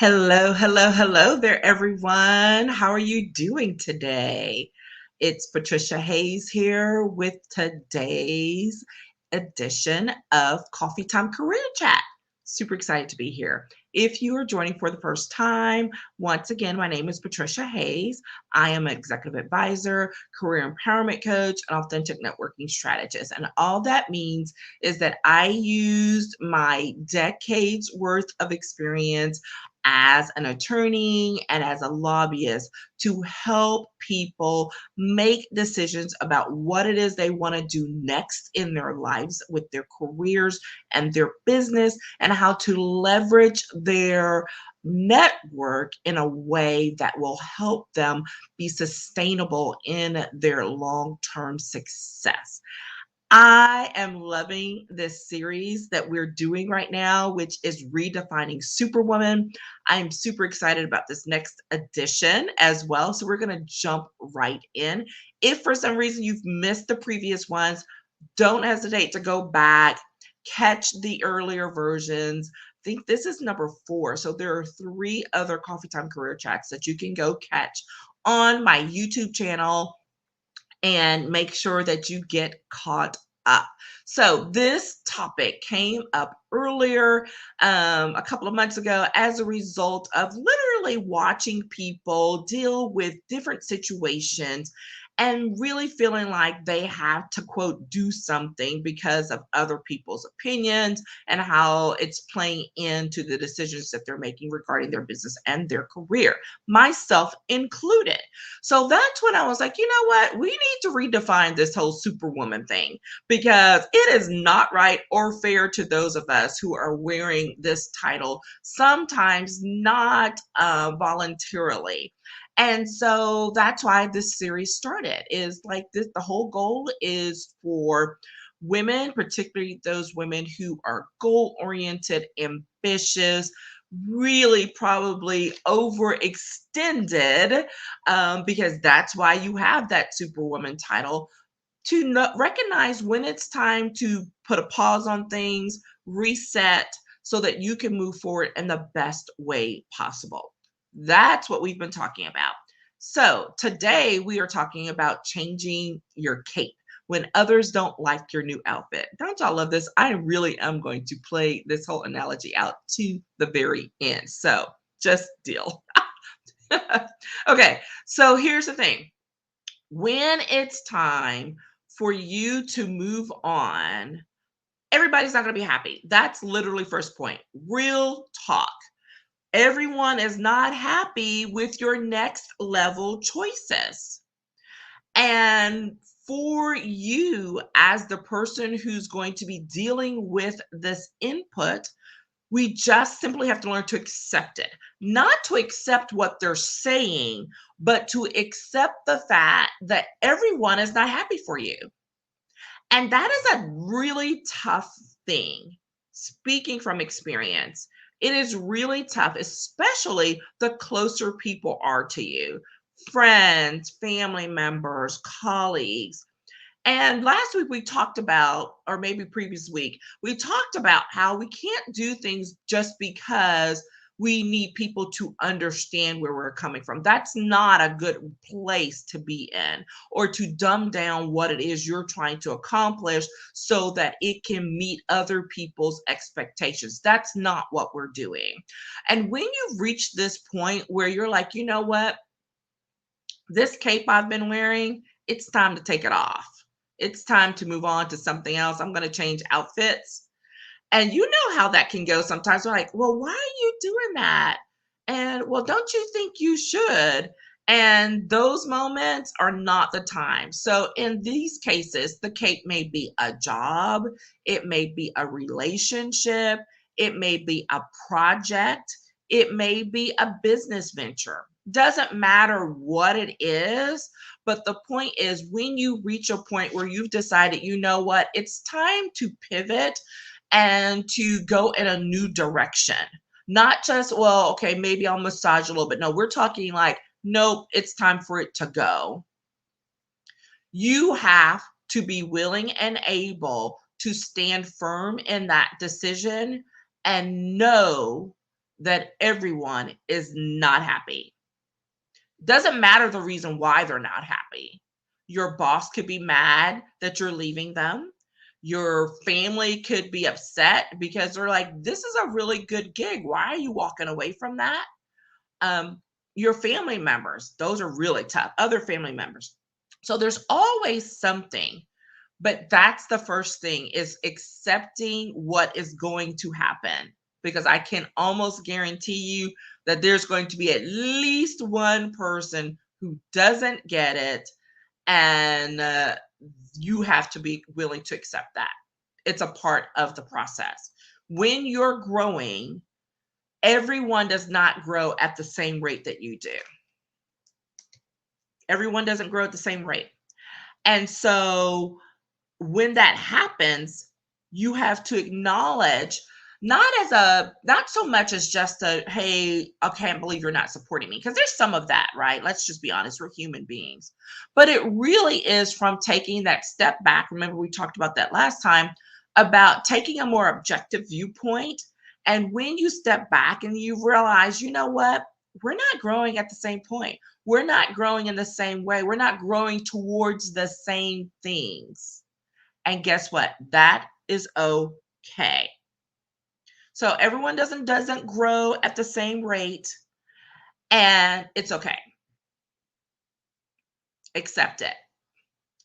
Hello, hello, hello there, everyone. How are you doing today? It's Patricia Hayes here with today's edition of Coffee Time Career Chat. Super excited to be here. If you are joining for the first time, once again, my name is Patricia Hayes. I am an executive advisor, career empowerment coach, and authentic networking strategist. And all that means is that I used my decades worth of experience as an attorney and as a lobbyist to help people make decisions about what it is they want to do next in their lives with their careers and their business, and how to leverage their network in a way that will help them be sustainable in their long-term success. I am loving this series that we're doing right now, which is Redefining Superwoman. I'm super excited about this next edition as well. So we're going to jump right in. If for some reason you've missed the previous ones, don't hesitate to go back, catch the earlier versions. I think this is number 4. So there are 3 other Coffee Time Career Chats that you can go catch on my YouTube channel and make sure that you get caught up. So this topic came up earlier, a couple of months ago, as a result of literally watching people deal with different situations and really feeling like they have to, quote, do something because of other people's opinions and how it's playing into the decisions that they're making regarding their business and their career, myself included. So that's when I was like, you know what? We need to redefine this whole Superwoman thing, because it is not right or fair to those of us who are wearing this title, sometimes not voluntarily. And so that's why this series started, is like this. The whole goal is for women, particularly those women who are goal oriented, ambitious, really probably overextended, because that's why you have that Superwoman title, to recognize when it's time to put a pause on things, reset, so that you can move forward in the best way possible. That's what we've been talking about. So today we are talking about changing your cape when others don't like your new outfit. Don't y'all love this? I really am going to play this whole analogy out to the very end. So just deal. Okay, so here's the thing. When it's time for you to move on, everybody's not going to be happy. That's literally first point. Real talk. Everyone is not happy with your next level choices. And for you, as the person who's going to be dealing with this input, we just simply have to learn to accept it. Not to accept what they're saying, but to accept the fact that everyone is not happy for you. And that is a really tough thing. Speaking from experience, it is really tough, especially the closer people are to you, friends, family members, colleagues. And last week we talked about, or maybe previous week, we talked about how we can't do things just because we need people to understand where we're coming from. That's not a good place to be in, or to dumb down what it is you're trying to accomplish so that it can meet other people's expectations. That's not what we're doing. And when you've reached this point where you're like, you know what, this cape I've been wearing, it's time to take it off. It's time to move on to something else. I'm going to change outfits. And you know how that can go sometimes. We're like, well, why are you doing that? And well, don't you think you should? And those moments are not the time. So in these cases, the cape may be a job, it may be a relationship, it may be a project, it may be a business venture. Doesn't matter what it is, but the point is, when you reach a point where you've decided, you know what, it's time to pivot and to go in a new direction. Not just, well, okay, maybe I'll massage a little bit. No, we're talking like, nope, it's time for it to go. You have to be willing and able to stand firm in that decision and know that everyone is not happy. Doesn't matter the reason why they're not happy. Your boss could be mad that you're leaving them. Your family could be upset because they're like, this is a really good gig. Why are you walking away from that? Um, your family members, those are really tough. Other family members. So there's always something, but that's the first thing is accepting what is going to happen, because I can almost guarantee you that there's going to be at least one person who doesn't get it, and you have to be willing to accept that. It's a part of the process. When you're growing, everyone does not grow at the same rate that you do. Everyone doesn't grow at the same rate. And so when that happens, you have to acknowledge, not so much as just a, hey, I can't believe you're not supporting me, because there's some of that, right? Let's just be honest, we're human beings. But it really is from taking that step back. Remember, we talked about that last time, about taking a more objective viewpoint. And when you step back and you realize, you know what, we're not growing at the same point. We're not growing in the same way. We're not growing towards the same things. And guess what? That is okay. So everyone doesn't grow at the same rate, and it's okay. Accept it.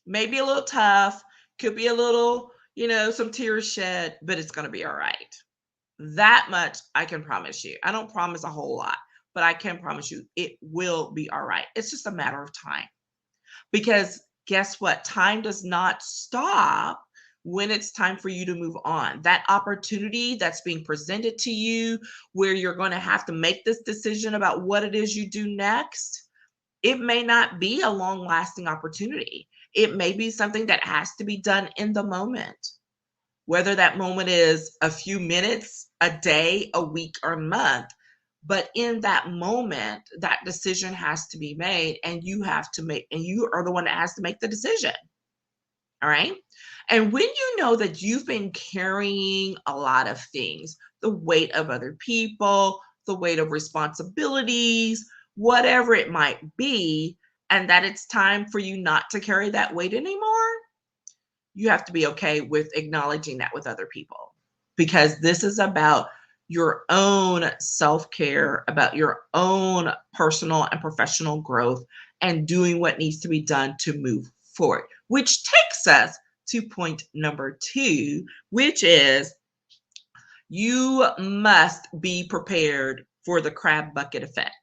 Maybe a little tough, could be a little, some tears shed, but it's going to be all right. That much I can promise you. I don't promise a whole lot, but I can promise you it will be all right. It's just a matter of time. Because guess what? Time does not stop when it's time for you to move on. That opportunity that's being presented to you, where you're going to have to make this decision about what it is you do next, it may not be a long lasting opportunity. It may be something that has to be done in the moment, whether that moment is a few minutes, a day, a week, or a month. But in that moment, that decision has to be made, and you are the one that has to make the decision. All right. And when you know that you've been carrying a lot of things, the weight of other people, the weight of responsibilities, whatever it might be, and that it's time for you not to carry that weight anymore, you have to be okay with acknowledging that with other people, because this is about your own self-care, about your own personal and professional growth, and doing what needs to be done to move forward, which takes us to point number 2, which is you must be prepared for the crab bucket effect.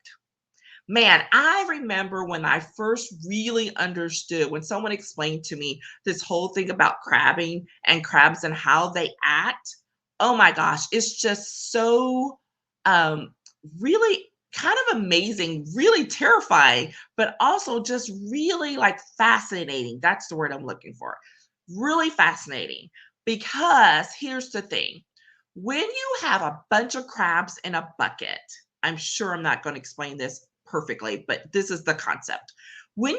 Man, I remember when I first really understood, when someone explained to me this whole thing about crabbing and crabs and how they act. Oh my gosh, it's just so um, really kind of amazing, really terrifying, but also just really like fascinating. That's the word I'm looking for. Really fascinating, because here's the thing. When you have a bunch of crabs in a bucket, I'm sure I'm not going to explain this perfectly, but this is the concept. When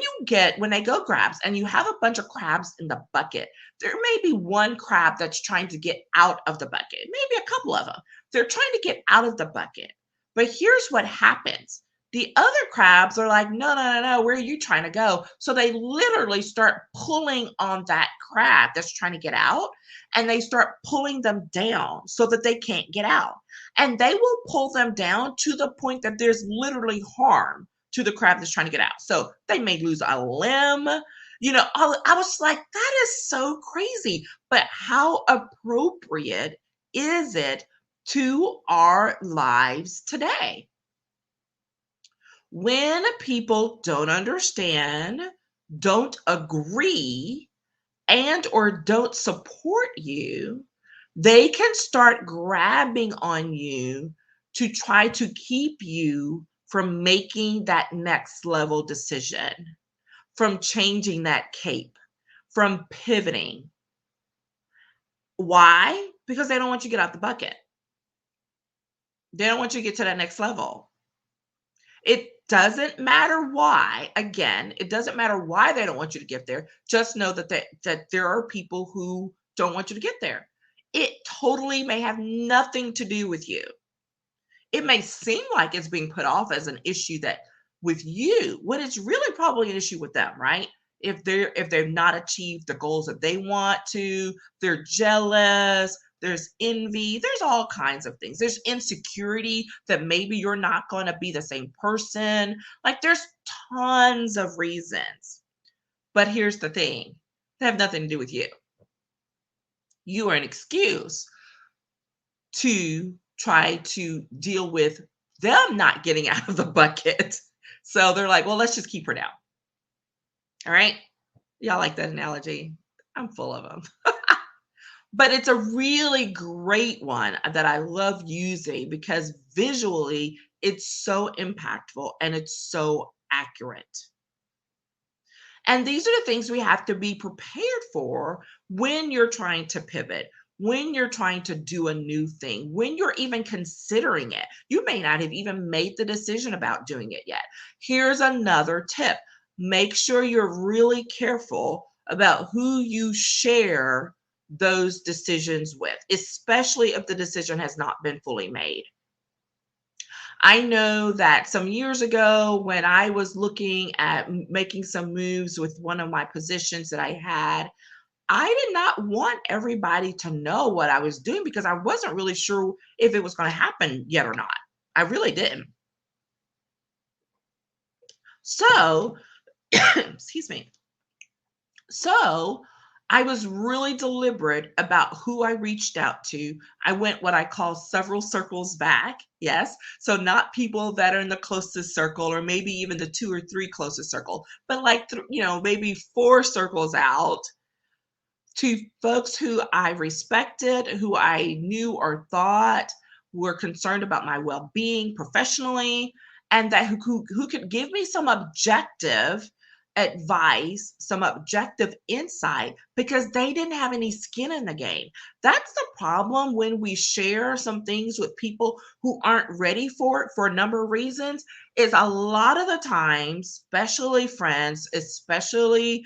they go crabs and you have a bunch of crabs in the bucket, there may be one crab that's trying to get out of the bucket, maybe a couple of them. They're trying to get out of the bucket. But here's what happens. The other crabs are like, no, no, no, no, where are you trying to go? So they literally start pulling on that crab that's trying to get out, and they start pulling them down so that they can't get out. And they will pull them down to the point that there's literally harm to the crab that's trying to get out. So they may lose a limb. I was like, that is so crazy. But how appropriate is it to our lives today? When people don't understand, don't agree, and or don't support you, they can start grabbing on you to try to keep you from making that next level decision, from changing that cape, from pivoting. Why? Because they don't want you to get out the bucket. They don't want you to get to that next level. It doesn't matter why. Again, it doesn't matter why they don't want you to get there. Just know that there are people who don't want you to get there. It totally may have nothing to do with you. It may seem like it's being put off as an issue that with you, when it's really probably an issue with them, right? If they've not achieved the goals that they want to, they're jealous, there's envy, there's all kinds of things. There's insecurity that maybe you're not going to be the same person. Like there's tons of reasons. But here's the thing. They have nothing to do with you. You are an excuse to try to deal with them not getting out of the bucket. So they're like, well, let's just keep her down. All right. Y'all like that analogy? I'm full of them. But it's a really great one that I love using because visually it's so impactful and it's so accurate. And these are the things we have to be prepared for when you're trying to pivot, when you're trying to do a new thing, when you're even considering it. You may not have even made the decision about doing it yet. Here's another tip: make sure you're really careful about who you share those decisions with, especially if the decision has not been fully made. I know that some years ago, when I was looking at making some moves with one of my positions that I had, I did not want everybody to know what I was doing because I wasn't really sure if it was going to happen yet or not. I really didn't. So, excuse me. So I was really deliberate about who I reached out to. I went what I call several circles back. Yes. So not people that are in the closest circle or maybe even the two or three closest circle, but like, maybe four circles out to folks who I respected, who I knew or thought were concerned about my well-being professionally, and that who could give me some objective advice, some objective insight because they didn't have any skin in the game. That's the problem when we share some things with people who aren't ready for it for a number of reasons, is a lot of the time, especially friends, especially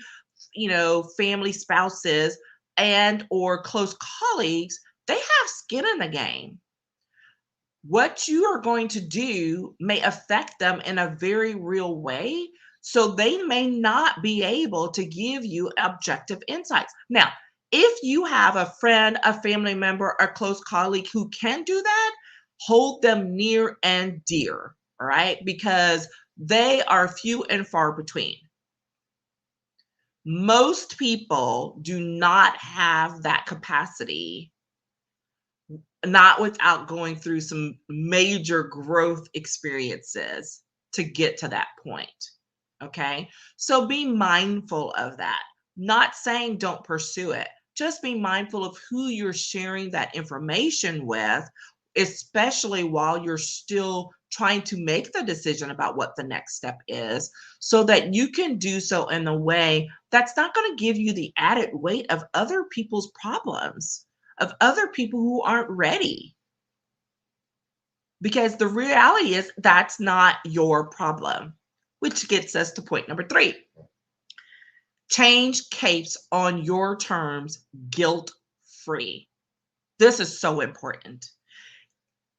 family, spouses, and or close colleagues, they have skin in the game. What you are going to do may affect them in a very real way. So they may not be able to give you objective insights. Now, if you have a friend, a family member, a close colleague who can do that, hold them near and dear, all right? Because they are few and far between. Most people do not have that capacity, not without going through some major growth experiences to get to that point. Okay. So be mindful of that. Not saying don't pursue it, just be mindful of who you're sharing that information with, especially while you're still trying to make the decision about what the next step is, so that you can do so in a way that's not going to give you the added weight of other people's problems, of other people who aren't ready. Because the reality is that's not your problem, which gets us to point number 3. Change capes on your terms, guilt free. This is so important.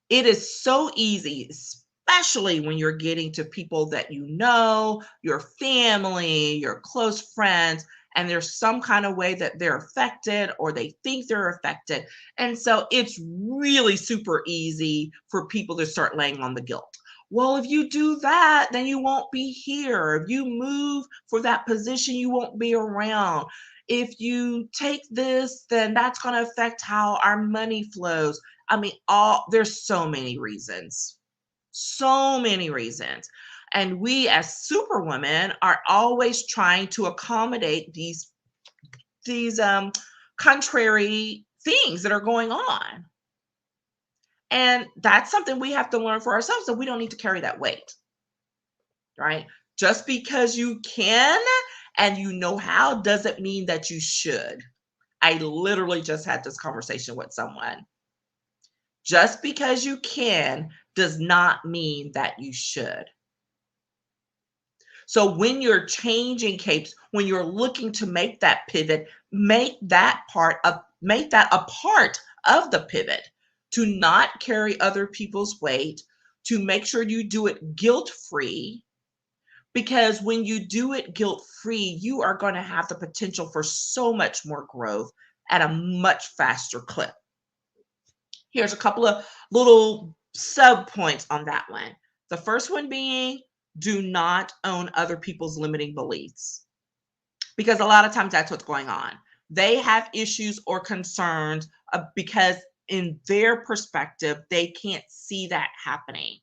It is so easy, especially when you're getting to people that you know, your family, your close friends, and there's some kind of way that they're affected or they think they're affected. And so it's really super easy for people to start laying on the guilt. Well, if you do that, then you won't be here. If you move for that position, you won't be around. If you take this, then that's going to affect how our money flows. I mean, there's so many reasons. So many reasons. And we as superwomen are always trying to accommodate these contrary things that are going on. And that's something we have to learn for ourselves, so we don't need to carry that weight. Right? Just because you can and you know how doesn't mean that you should. I literally just had this conversation with someone. Just because you can does not mean that you should. So when you're changing capes, when you're looking to make that pivot, make that a part of the pivot, to not carry other people's weight, to make sure you do it guilt-free, because when you do it guilt-free, you are going to have the potential for so much more growth at a much faster clip. Here's a couple of little sub points on that one. The first one being, do not own other people's limiting beliefs, because a lot of times that's what's going on. They have issues or concerns because in their perspective, they can't see that happening.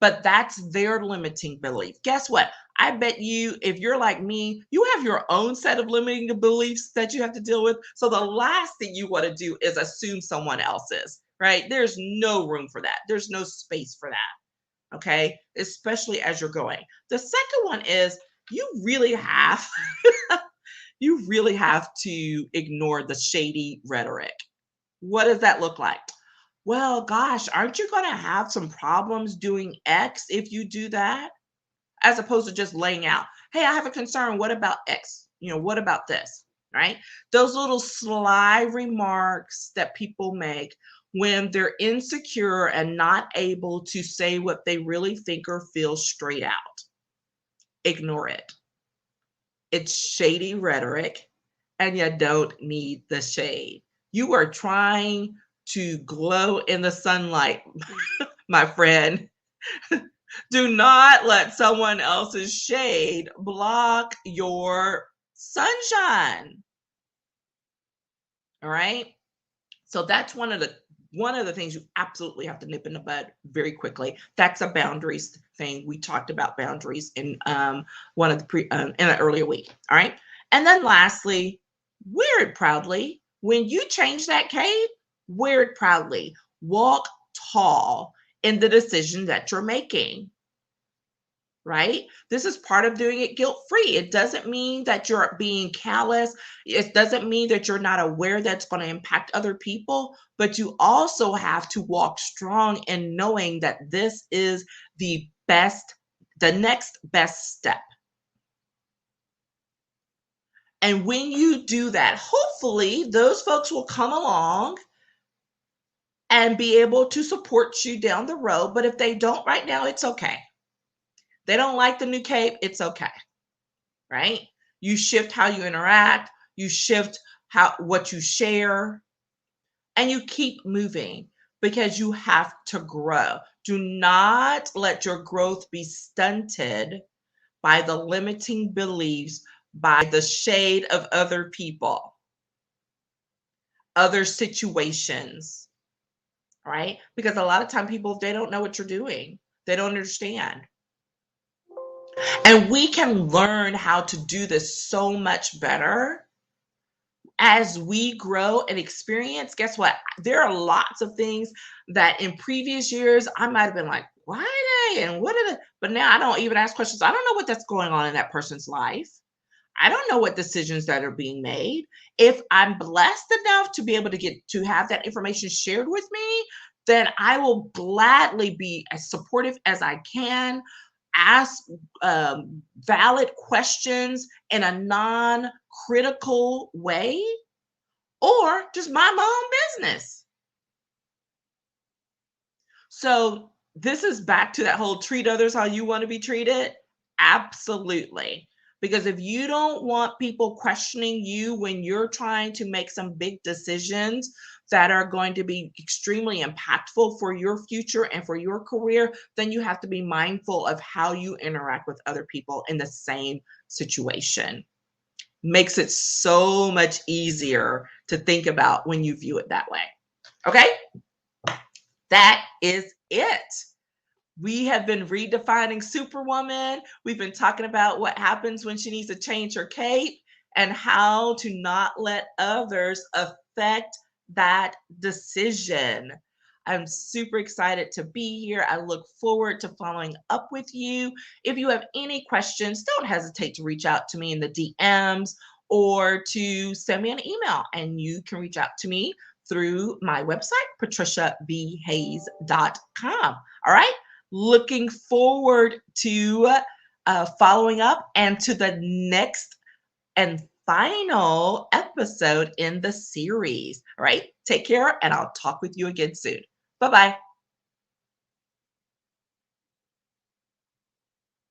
But that's their limiting belief. Guess what? I bet you, if you're like me, you have your own set of limiting beliefs that you have to deal with. So the last thing you want to do is assume someone else's, right? There's no room for that. There's no space for that. Okay. Especially as you're going. The second one is you really have, you really have to ignore the shady rhetoric. What does that look like? Well, gosh, aren't you going to have some problems doing X if you do that? As opposed to just laying out, hey, I have a concern. What about X? What about this? Right? Those little sly remarks that people make when they're insecure and not able to say what they really think or feel straight out. Ignore it. It's shady rhetoric, and you don't need the shade. You are trying to glow in the sunlight, my friend. Do not let someone else's shade block your sunshine. All right? So that's one of the things you absolutely have to nip in the bud very quickly. That's a boundaries thing. We talked about boundaries in one of the in an earlier week. All right. And then lastly, wear it proudly. When you change that cape, wear it proudly. Walk tall in the decision that you're making. Right? This is part of doing it guilt-free. It doesn't mean that you're being callous. It doesn't mean that you're not aware that's going to impact other people, but you also have to walk strong in knowing that this is the next best step. And when you do that, hopefully those folks will come along and be able to support you down the road. But if they don't right now, it's okay. They don't like the new cape, it's okay, right? You shift how you interact, you shift what you share, and you keep moving because you have to grow. Do not let your growth be stunted by the limiting beliefs, by the shade of other people, other situations, right? Because a lot of time people, they don't know what you're doing. They don't understand. And we can learn how to do this so much better as we grow and experience. Guess what? There are lots of things that in previous years I might have been like, why are they and what are they? But now I don't even ask questions. I don't know what that's going on in that person's life. I don't know what decisions that are being made. If I'm blessed enough to be able to have that information shared with me, then I will gladly be as supportive as I can, ask valid questions in a non-critical way, or just mind my own business. So this is back to that whole treat others how you want to be treated. Absolutely. Because if you don't want people questioning you when you're trying to make some big decisions that are going to be extremely impactful for your future and for your career, then you have to be mindful of how you interact with other people in the same situation. Makes it so much easier to think about when you view it that way. Okay? That is it. We have been redefining Superwoman. We've been talking about what happens when she needs to change her cape and how to not let others affect that decision. I'm super excited to be here. I look forward to following up with you. If you have any questions, don't hesitate to reach out to me in the DMs or to send me an email, and you can reach out to me through my website, patriciabhayes.com. All right? Looking forward to following up and to the next and final episode in the series. All right, take care, and I'll talk with you again soon. Bye-bye.